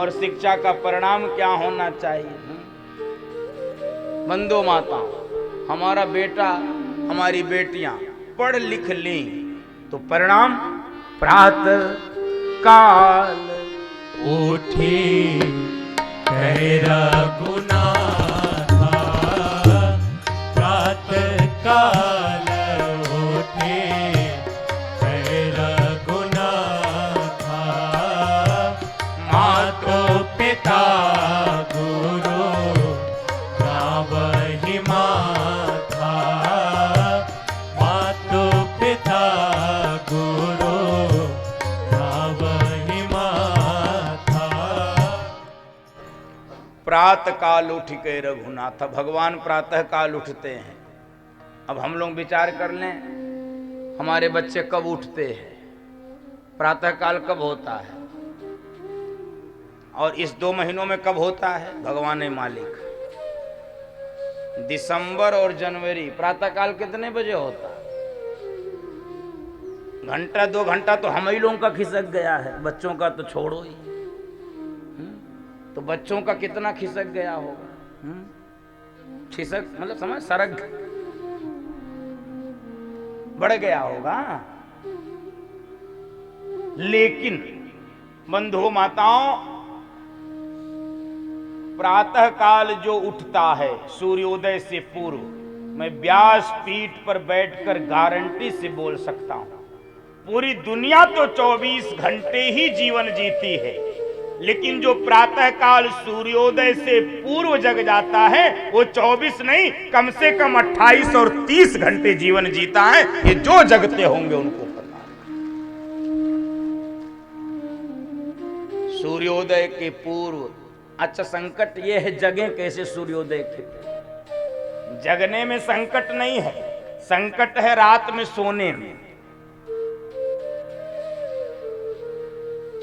और शिक्षा का परिणाम क्या होना चाहिए। बंधु माताओं, हमारा बेटा हमारी बेटियां पढ़ लिख लें तो परिणाम प्रातः काल उठी तेरा गुनाह प्रातः काल उठी तेरा गुनाह मातो पिता गुरु ना वही माथा मातो पिता गुरु ना वही माथा। प्रातः काल उठ के रघुनाथ, भगवान प्रातः काल उठते हैं। अब हम लोग विचार कर लें हमारे बच्चे कब उठते हैं, प्रातः काल कब होता है, और इस 2 महीनों में कब होता है, भगवान मालिक। दिसंबर और जनवरी प्रातः काल कितने बजे होता है? घंटा 2 घंटा तो हम ही लोगों का खिसक गया है, बच्चों का तो छोड़ो ही। तो बच्चों का कितना खिसक गया होगा? खिसक मतलब समझ, सरक बढ़ गया होगा। लेकिन बंधुओं माताओं, प्रातः काल जो उठता है सूर्योदय से पूर्व, मैं व्यास पीठ पर बैठकर गारंटी से बोल सकता हूं, पूरी दुनिया तो 24 घंटे ही जीवन जीती है, लेकिन जो प्रातः काल सूर्योदय से पूर्व जग जाता है वो 24 नहीं, कम से कम 28 और 30 घंटे जीवन जीता है। ये जो जगते होंगे उनको पता है। सूर्योदय के पूर्व। अच्छा, संकट ये है, जगें कैसे सूर्योदय के? जगने में संकट नहीं है, संकट है रात में सोने में।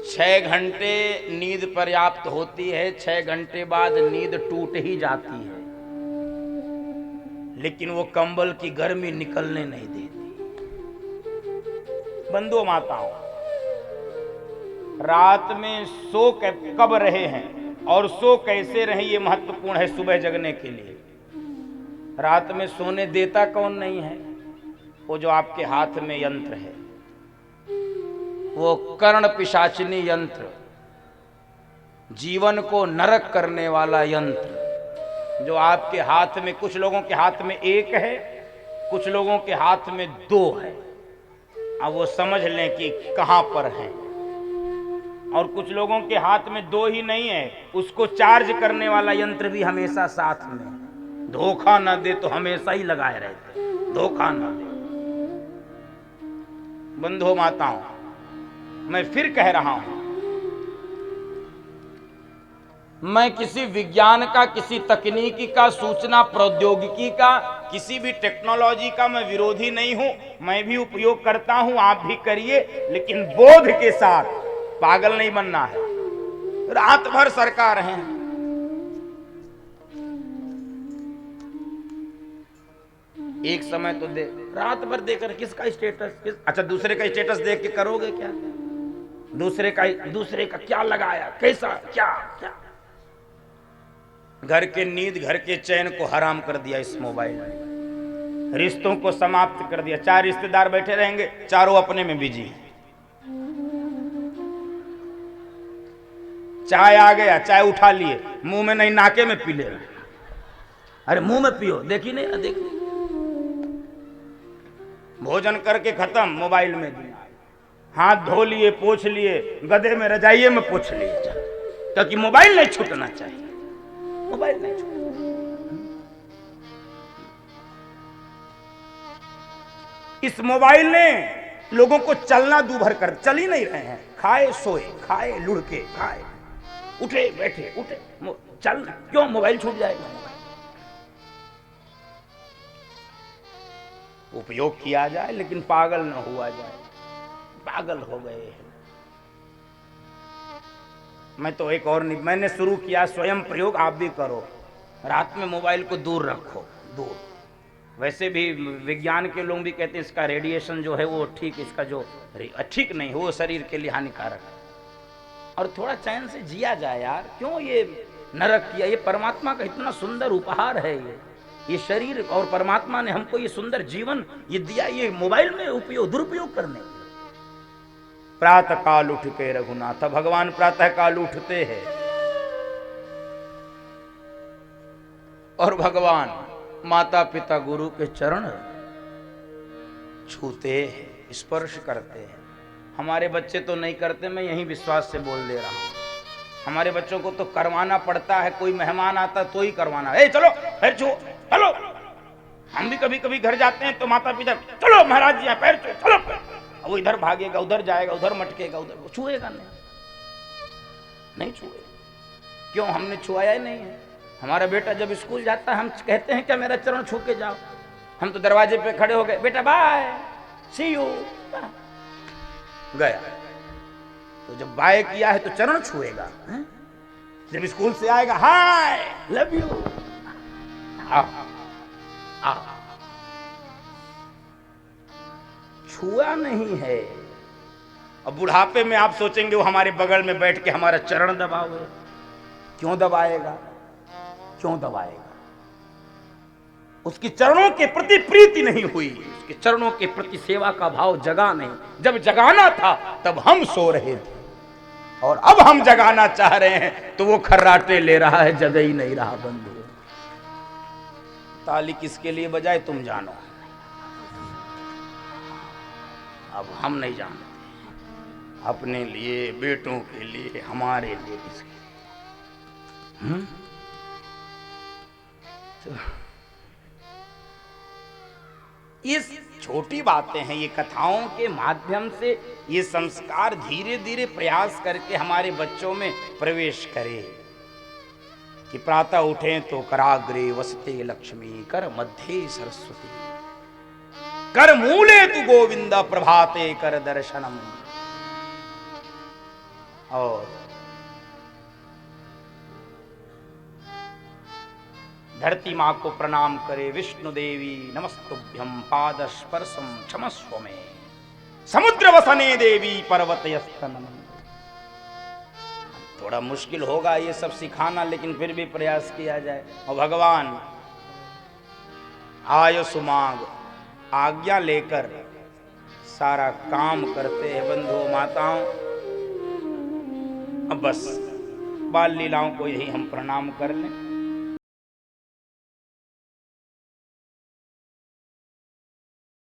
6 घंटे नींद पर्याप्त होती है, 6 घंटे बाद नींद टूट ही जाती है, लेकिन वो कंबल की गर्मी निकलने नहीं देती। बंधु माताओं, रात में सो कब रहे हैं और सो कैसे रहे, ये महत्वपूर्ण है सुबह जगने के लिए। रात में सोने देता कौन नहीं है? वो जो आपके हाथ में यंत्र है, वो कर्ण पिशाचिनी यंत्र, जीवन को नरक करने वाला यंत्र, जो आपके हाथ में, कुछ लोगों के हाथ में 1 है, कुछ लोगों के हाथ में 2 है। अब वो समझ लें कि कहां पर है। और कुछ लोगों के हाथ में 2 ही नहीं है, उसको चार्ज करने वाला यंत्र भी हमेशा साथ में। धोखा न दे तो हमेशा ही लगाए रहते, धोखा न दे। बंधु माताओं, मैं फिर कह रहा हूं, मैं किसी विज्ञान का, किसी तकनीकी का, सूचना प्रौद्योगिकी का, किसी भी टेक्नोलॉजी का मैं विरोधी नहीं हूं। मैं भी उपयोग करता हूं, आप भी करिए, लेकिन बोध के साथ। पागल नहीं बनना है। रात भर सरकार है, एक समय तो दे, रात भर देकर किसका स्टेटस, अच्छा दूसरे का स्टेटस देख के करोगे क्या? दूसरे का क्या लगाया, कैसा, क्या क्या? घर के नींद, घर के चैन को हराम कर दिया इस मोबाइल ने, रिश्तों को समाप्त कर दिया। 4 रिश्तेदार बैठे रहेंगे, चारों अपने में बिजी हैं। चाय आ गया, चाय उठा लिए, मुंह में नहीं नाके में पी ले रहे। अरे मुंह में पियो, देखी नहीं ना, देखी। भोजन करके खत्म, मोबाइल में दिया, हाथ धो लिए, पोंछ लिए, गधे में रजाइये में पोंछ लिए, क्योंकि मोबाइल नहीं छूटना चाहिए, मोबाइल नहीं छूटना। इस मोबाइल ने लोगों को चलना दूभर कर, चल ही नहीं रहे हैं। खाए सोए, खाए लुढ़के, खाए उठे बैठे, उठे चल, क्यों? मोबाइल छूट जाएगा। उपयोग किया जाए लेकिन पागल न हुआ जाए। पागल हो गए हैं। मैं तो एक और नहीं, मैंने शुरू किया स्वयं प्रयोग, आप भी करो। रात में मोबाइल को दूर रखो, दूर। वैसे भी विज्ञान के लोग भी कहते हैं इसका रेडिएशन जो है वो ठीक, इसका जो ठीक नहीं, वो शरीर के लिए हानिकारक है। और थोड़ा चैन से जिया जाए यार। क्यों ये नरक किया? ये परमात्मा का इतना सुंदर उपहार है ये शरीर, और परमात्मा ने हमको ये सुंदर जीवन ये दिया, ये मोबाइल में उपयोग दुरुपयोग करने। प्रातः काल उठ के रघुनाथ, भगवान प्रातः काल उठते हैं और भगवान माता पिता गुरु के चरण छूते हैं, स्पर्श करते हैं। हमारे बच्चे तो नहीं करते, मैं यही विश्वास से बोल दे रहा हूं। हमारे बच्चों को तो करवाना पड़ता है, कोई मेहमान आता तो ही करवाना। ए चलो पैर छुओ, चलो। हम भी कभी कभी घर जाते हैं तो माता पिता, चलो महाराज जी पैर छुओ, चलो। वो इधर भागेगा, उधर जाएगा, उधर मटकेगा, उधर छुएगा नहीं छुएगा। क्यों? हमने छुआया ही नहीं है। हमारा बेटा जब स्कूल जाता है हम कहते हैं क्या मेरा चरण छू के जाओ? हम तो दरवाजे पे खड़े हो गए, बेटा बाय सी यू, गया। तो जब बाय किया है तो चरण छुएगा। जब स्कूल से आएगा, हाय लव यू, छुआ नहीं है। अब बुढ़ापे में आप सोचेंगे वो हमारे बगल में बैठ के हमारा चरण दबावे। क्यों दबाएगा? क्यों दबाएगा? उसकी चरणों के प्रति प्रीति नहीं हुई, उसके चरणों के प्रति सेवा का भाव जगा नहीं। जब जगाना था तब हम सो रहे थे, और अब हम जगाना चाह रहे हैं तो वो खर्राटे ले रहा है, जग ही नहीं रहा। बंधु, ताली किसके लिए बजाए तुम जानो, अब हम नहीं जानते। अपने लिए, बेटों के लिए, हमारे लिए, किसके लिए? तो ये छोटी बातें हैं, ये कथाओं के माध्यम से ये संस्कार धीरे धीरे प्रयास करके हमारे बच्चों में प्रवेश करे कि प्रातः उठें तो कराग्रे वसते लक्ष्मी, कर मध्य सरस्वती, कर मूले तु गोविंद, प्रभाते कर दर्शनम। और धरती माँ को प्रणाम करे, विष्णु देवी नमस्तुभ्यं पाद स्पर्शम क्षमस्व में, समुद्र वसने देवी पर्वत यस्तनम। थोड़ा मुश्किल होगा ये सब सिखाना, लेकिन फिर भी प्रयास किया जाए। और भगवान आयुषु मांग आज्ञा लेकर सारा काम करते हैं। बंधुओं माताओं, अब बस बाल लीलाओं को यही हम प्रणाम कर लें।